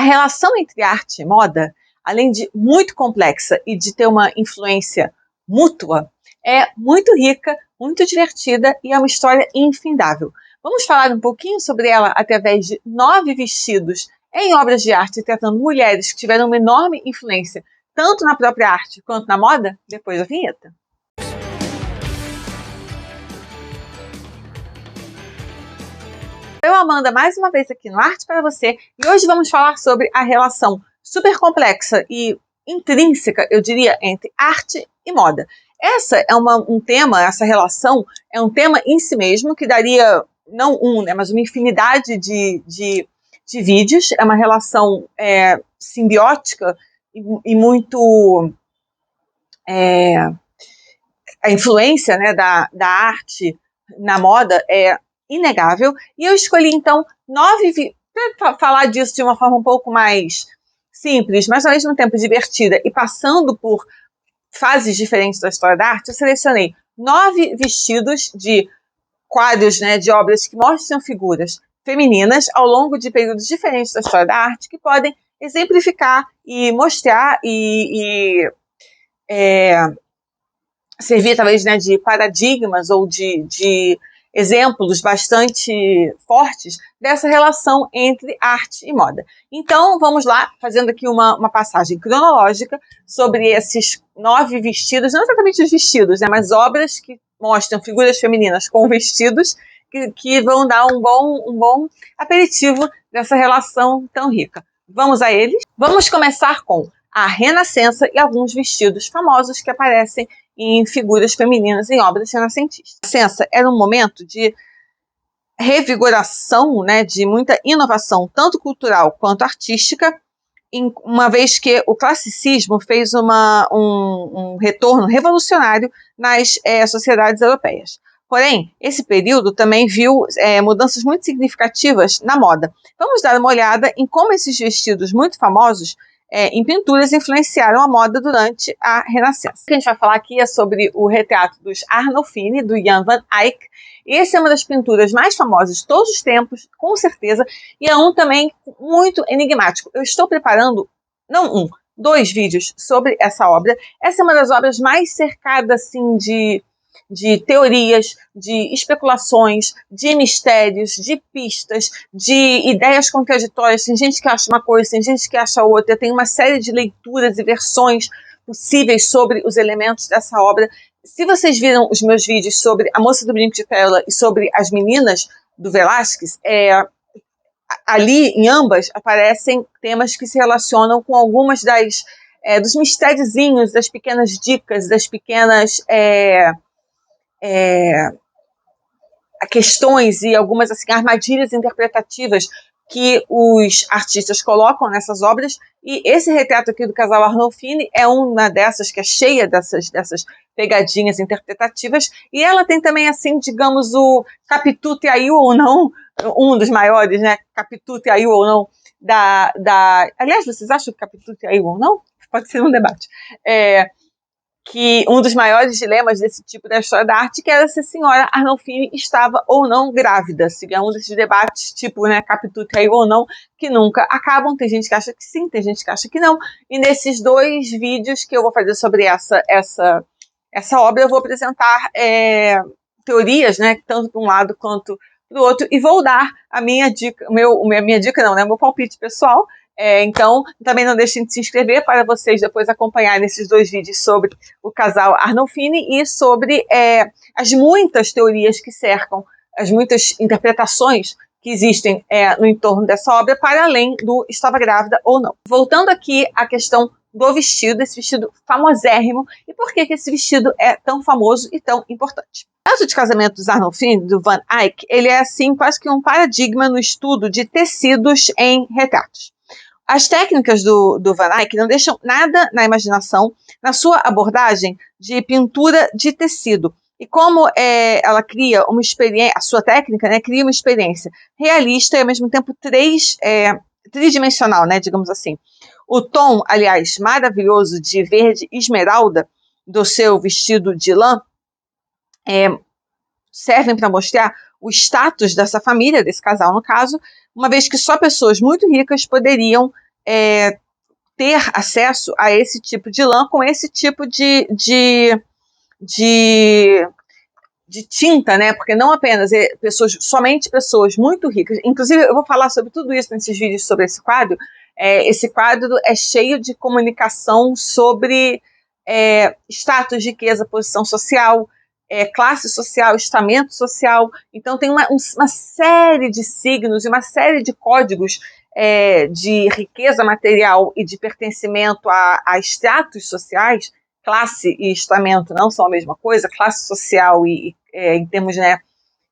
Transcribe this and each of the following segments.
A relação entre arte e moda, além de muito complexa e de ter uma influência mútua, é muito rica, muito divertida e é uma história infindável. Vamos falar um pouquinho sobre ela através de 9 vestidos em obras de arte tratando mulheres que tiveram uma enorme influência tanto na própria arte quanto na moda, depois da vinheta. Eu, Amanda, mais uma vez aqui no Arte para Você, e hoje vamos falar sobre a relação super complexa e intrínseca, eu diria, entre arte e moda. Essa é essa relação é um tema em si mesmo que daria, não mas uma infinidade de vídeos. É uma relação simbiótica e muito... a influência, né, da arte na moda é inegável, e eu escolhi então 9 para falar disso de uma forma um pouco mais simples, mas ao mesmo tempo divertida e passando por fases diferentes da história da arte. Eu selecionei 9 vestidos de quadros, né, de obras que mostram figuras femininas ao longo de períodos diferentes da história da arte, que podem exemplificar e mostrar e servir talvez, né, de paradigmas ou de exemplos bastante fortes dessa relação entre arte e moda. Então, vamos lá, fazendo aqui uma passagem cronológica sobre esses 9 vestidos, não exatamente os vestidos, né, mas obras que mostram figuras femininas com vestidos que vão dar um bom aperitivo dessa relação tão rica. Vamos a eles? Vamos começar com a Renascença e alguns vestidos famosos que aparecem em figuras femininas em obras renascentistas. A Renascença era um momento de revigoração, né, de muita inovação, tanto cultural quanto artística, uma vez que o classicismo fez um retorno revolucionário nas sociedades europeias. Porém, esse período também viu mudanças muito significativas na moda. Vamos dar uma olhada em como esses vestidos muito famosos em pinturas influenciaram a moda durante a Renascença. O que a gente vai falar aqui é sobre o retrato dos Arnolfini, do Jan van Eyck. Essa é uma das pinturas mais famosas de todos os tempos, com certeza, e é também muito enigmático. Eu estou preparando, não 2 vídeos sobre essa obra. Essa é uma das obras mais cercadas, assim, de teorias, de especulações, de mistérios, de pistas, de ideias contraditórias. Tem gente que acha uma coisa, tem gente que acha outra. Tem uma série de leituras e versões possíveis sobre os elementos dessa obra. Se vocês viram os meus vídeos sobre A Moça do Brinco de Pérola e sobre As Meninas do Velázquez, ali em ambas aparecem temas que se relacionam com algumas dos mistériozinhos, das pequenas dicas, das pequenas questões e algumas assim, armadilhas interpretativas que os artistas colocam nessas obras. E esse retrato aqui do casal Arnolfini é uma dessas, que é cheia dessas pegadinhas interpretativas, e ela tem também, assim, digamos, o Capitute Aiu ou não, um dos maiores, né, Capitute Aiu ou não, aliás, vocês acham que Capitute Aiu ou não? Pode ser um debate. Que um dos maiores dilemas desse tipo da história da arte, que era se a senhora Arnolfini estava ou não grávida. Se é um desses debates, tipo, né, Capitute Aiu ou não, que nunca acabam. Tem gente que acha que sim, tem gente que acha que não. E nesses 2 vídeos que eu vou fazer sobre essa obra, eu vou apresentar teorias, né, tanto para um lado quanto para o outro, e vou dar a minha dica, meu palpite pessoal. Então, também não deixem de se inscrever para vocês depois acompanharem esses 2 vídeos sobre o casal Arnolfini e sobre as muitas teorias que cercam, as muitas interpretações que existem no entorno dessa obra, para além do estava grávida ou não. Voltando aqui à questão do vestido, esse vestido famosérrimo, e por que esse vestido é tão famoso e tão importante. O caso de casamento dos Arnolfini, do Van Eyck, ele é assim quase que um paradigma no estudo de tecidos em retratos. As técnicas do Van Eyck não deixam nada na imaginação na sua abordagem de pintura de tecido. E como ela cria uma experiência, a sua técnica, né, cria uma experiência realista e ao mesmo tempo tridimensional, né, digamos assim. O tom, aliás, maravilhoso de verde esmeralda do seu vestido de lã servem para mostrar o status dessa família, desse casal no caso, uma vez que só pessoas muito ricas poderiam ter acesso a esse tipo de lã com esse tipo de tinta, né? Porque não apenas somente pessoas muito ricas. Inclusive, eu vou falar sobre tudo isso nesses vídeos sobre esse quadro. Esse quadro é cheio de comunicação sobre status, riqueza, posição social, classe social, estamento social. Então, tem uma série de signos e uma série de códigos de riqueza material e de pertencimento a estratos sociais. Classe e estamento não são a mesma coisa. Classe social em termos, né,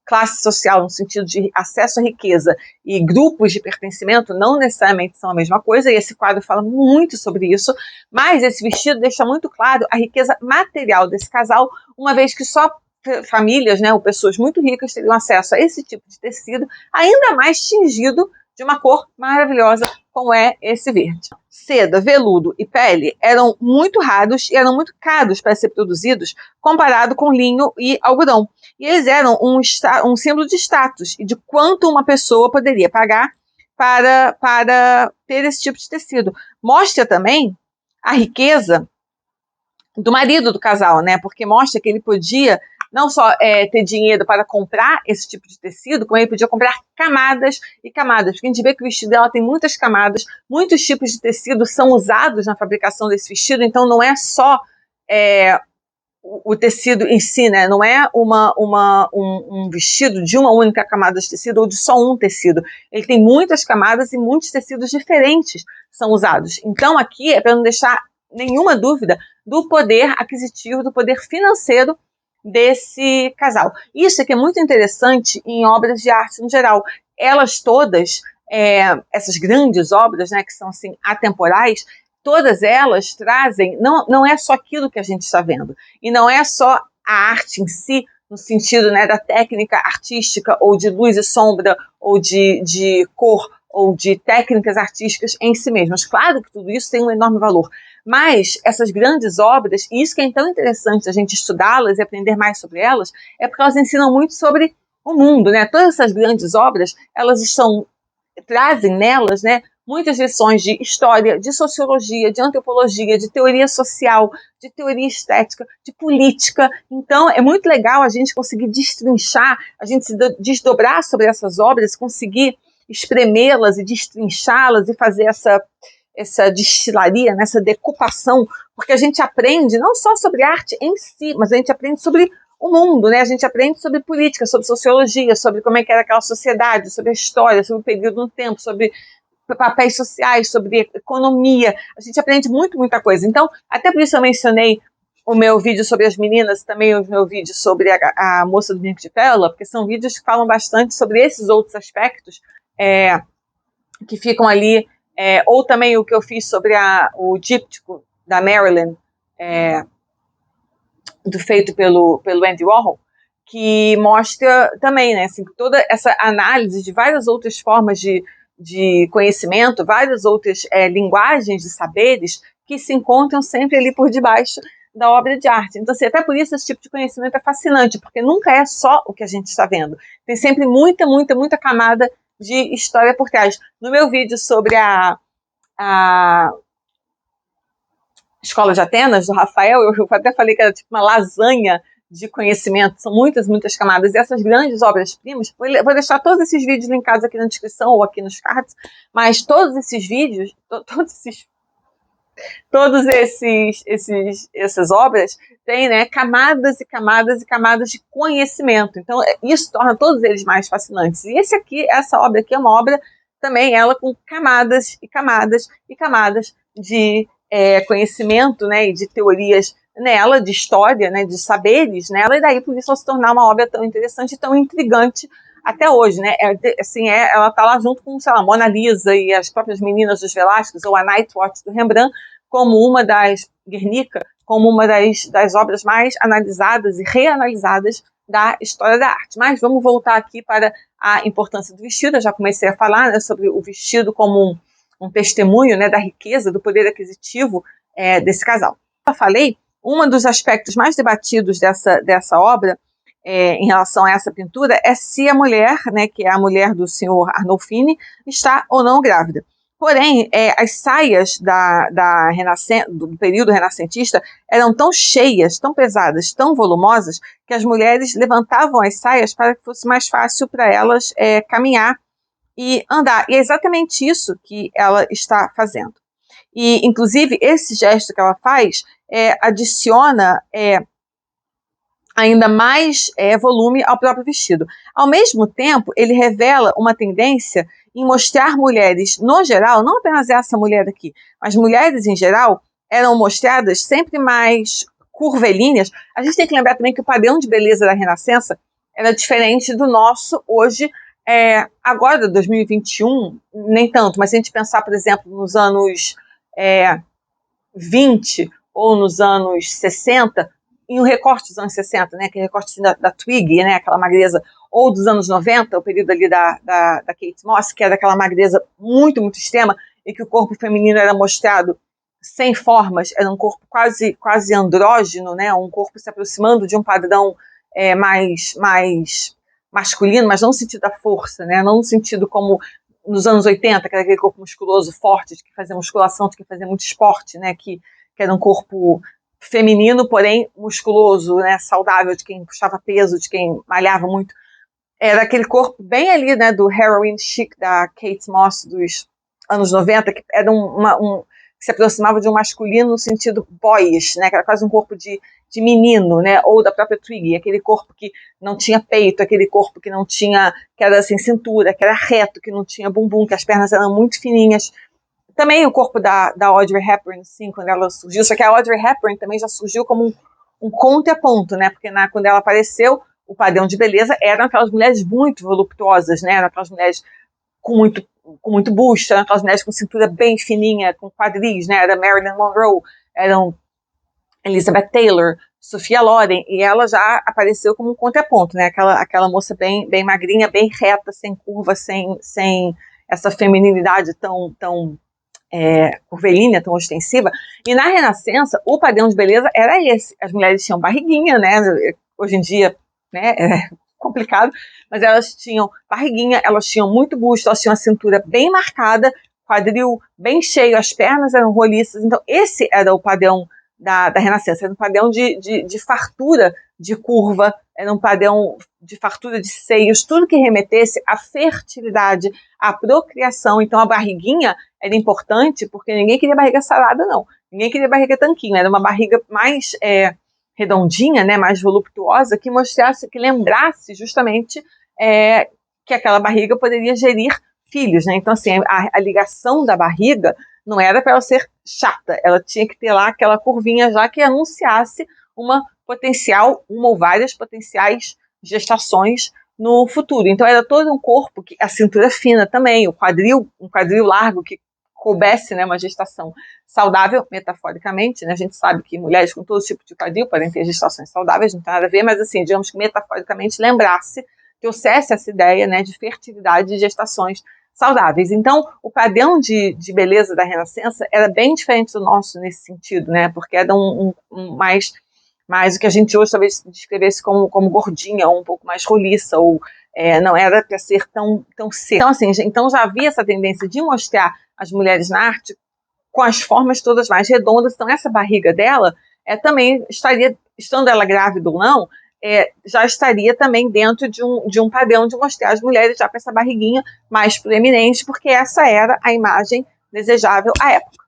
classe social no sentido de acesso à riqueza e grupos de pertencimento não necessariamente são a mesma coisa, e esse quadro fala muito sobre isso, mas esse vestido deixa muito claro a riqueza material desse casal, uma vez que só famílias, né, ou pessoas muito ricas teriam acesso a esse tipo de tecido, ainda mais tingido de uma cor maravilhosa como é esse verde. Seda, veludo e pele eram muito raros e eram muito caros para ser produzidos comparado com linho e algodão. E eles eram um símbolo de status e de quanto uma pessoa poderia pagar para ter esse tipo de tecido. Mostra também a riqueza do marido do casal, né? Porque mostra que ele podia não só ter dinheiro para comprar esse tipo de tecido, como ele podia comprar camadas e camadas. Porque a gente vê que o vestido dela tem muitas camadas, muitos tipos de tecido são usados na fabricação desse vestido, então não é só o tecido em si, né? Não é um vestido de uma única camada de tecido ou de só um tecido. Ele tem muitas camadas e muitos tecidos diferentes são usados. Então aqui é para não deixar nenhuma dúvida do poder aquisitivo, do poder financeiro desse casal. Isso aqui é muito interessante em obras de arte no geral. Elas todas, essas grandes obras, né, que são assim atemporais, todas elas trazem, não é só aquilo que a gente está vendo, e não é só a arte em si, no sentido, né, da técnica artística, ou de luz e sombra, ou de cor, ou de técnicas artísticas em si mesmas. Claro que tudo isso tem um enorme valor, mas essas grandes obras, e isso que é tão interessante a gente estudá-las e aprender mais sobre elas, é porque elas ensinam muito sobre o mundo, né? Todas essas grandes obras, elas trazem nelas, né, muitas lições de história, de sociologia, de antropologia, de teoria social, de teoria estética, de política. Então, é muito legal a gente conseguir destrinchar, a gente se desdobrar sobre essas obras, conseguir espremê-las e destrinchá-las e fazer essa destilaria, nessa decupação, porque a gente aprende não só sobre arte em si, mas a gente aprende sobre o mundo, né? A gente aprende sobre política, sobre sociologia, sobre como é que era aquela sociedade, sobre a história, sobre o período no tempo, sobre papéis sociais, sobre economia. A gente aprende muita coisa. Então, até por isso eu mencionei o meu vídeo sobre as meninas, também o meu vídeo sobre a moça do Brinco de Pérola, porque são vídeos que falam bastante sobre esses outros aspectos que ficam ali, ou também o que eu fiz sobre o díptico da Marilyn, feito pelo Andy Warhol, que mostra também, né, assim, toda essa análise de várias outras formas de conhecimento, várias outras linguagens de saberes que se encontram sempre ali por debaixo da obra de arte. Então, assim, até por isso esse tipo de conhecimento é fascinante, porque nunca é só o que a gente está vendo. Tem sempre muita camada de história por trás. No meu vídeo sobre a Escola de Atenas, do Rafael, eu até falei que era tipo uma lasanha de conhecimento, são muitas camadas, e essas grandes obras-primas, vou deixar todos esses vídeos linkados aqui na descrição ou aqui nos cards, mas todos esses vídeos, essas obras têm, né, camadas e camadas de conhecimento, então isso torna todos eles mais fascinantes. E essa obra aqui é uma obra também, ela com camadas e camadas de conhecimento, né, e de teorias nela, de história, né, de saberes nela, e daí por isso ela se tornar uma obra tão interessante e tão intrigante até hoje, né? Ela está lá junto com, sei lá, Mona Lisa e as próprias Meninas dos Velázquez, ou a Night Watch do Rembrandt, Guernica, como uma das obras mais analisadas e reanalisadas da história da arte. Mas vamos voltar aqui para a importância do vestido. Eu já comecei a falar, né, sobre o vestido como um testemunho, né, da riqueza, do poder aquisitivo desse casal. Eu falei, um dos aspectos mais debatidos dessa obra em relação a essa pintura é se a mulher, né, que é a mulher do senhor Arnolfini, está ou não grávida. Porém, as saias do período renascentista eram tão cheias, tão pesadas, tão volumosas, que as mulheres levantavam as saias para que fosse mais fácil para elas caminhar e andar. E é exatamente isso que ela está fazendo. E, inclusive, esse gesto que ela faz adiciona ainda mais volume ao próprio vestido. Ao mesmo tempo, ele revela uma tendência em mostrar mulheres, no geral, não apenas essa mulher aqui, mas mulheres em geral, eram mostradas sempre mais curvilíneas. A gente tem que lembrar também que o padrão de beleza da Renascença era diferente do nosso hoje, agora, 2021, nem tanto, mas se a gente pensar, por exemplo, nos anos 20 ou nos anos 60, em um recorte dos anos 60, né, aquele recorte assim, da Twiggy, né, aquela magreza, ou dos anos 90, o período ali da Kate Moss, que era aquela magreza muito, muito extrema, e que o corpo feminino era mostrado sem formas, era um corpo quase andrógeno, né, um corpo se aproximando de um padrão mais masculino, mas não no sentido da força, né, não no sentido como nos anos 80, que era aquele corpo musculoso, forte, de que fazia musculação, de que fazia muito esporte, né, que era um corpo feminino, porém musculoso, né, saudável, de quem puxava peso, de quem malhava muito. Era aquele corpo bem ali, né, do heroin chic da Kate Moss dos anos 90, que era que se aproximava de um masculino no sentido boyish, né, que era quase um corpo de menino, né, ou da própria Twiggy, aquele corpo que não tinha peito, aquele corpo que não tinha, que era sem cintura, que era reto, que não tinha bumbum, que as pernas eram muito fininhas. Também o corpo da Audrey Hepburn, sim, quando ela surgiu, só que a Audrey Hepburn também já surgiu como um contraponto, né, porque quando ela apareceu, o padrão de beleza eram aquelas mulheres muito voluptuosas, né, eram aquelas mulheres com muito busto, eram aquelas mulheres com cintura bem fininha, com quadris, né, era Marilyn Monroe, eram Elizabeth Taylor, Sophia Loren, e ela já apareceu como um contraponto, né, aquela moça bem magrinha, bem reta, sem curva, sem essa feminilidade tão curvilínea, tão ostensiva. E na Renascença, o padrão de beleza era esse. As mulheres tinham barriguinha, né? Hoje em dia, né, é complicado, mas elas tinham barriguinha, elas tinham muito busto, elas tinham a cintura bem marcada, quadril bem cheio, as pernas eram roliças. Então, esse era o padrão da Renascença, era um padrão de fartura de curva, era um padrão de fartura de seios, tudo que remetesse à fertilidade, à procriação. Então, a barriguinha era importante porque ninguém queria barriga sarada, não. Ninguém queria barriga tanquinho, era uma barriga mais redondinha, né, mais voluptuosa, que mostrasse, que lembrasse justamente que aquela barriga poderia gerir filhos, né? Então, assim, a ligação da barriga não era para ela ser chata, ela tinha que ter lá aquela curvinha já que anunciasse uma ou várias potenciais gestações no futuro. Então era todo um corpo, a cintura fina também, um quadril largo que coubesse, né, uma gestação saudável, metaforicamente, né? A gente sabe que mulheres com todo tipo de quadril podem ter gestações saudáveis, não tem nada a ver, mas assim, digamos que metaforicamente lembrasse, trouxesse essa ideia, né, de fertilidade e gestações saudáveis. Então, o padrão de beleza da Renascença era bem diferente do nosso nesse sentido, né? Porque era mais o que a gente hoje talvez descrevesse como gordinha, ou um pouco mais roliça, ou não era para ser tão seca. Então, assim, então já havia essa tendência de mostrar as mulheres na arte com as formas todas mais redondas. Então, essa barriga dela também estaria, estando ela grávida ou não, já estaria também dentro de um padrão de mostrar as mulheres já com essa barriguinha mais proeminente, porque essa era a imagem desejável à época.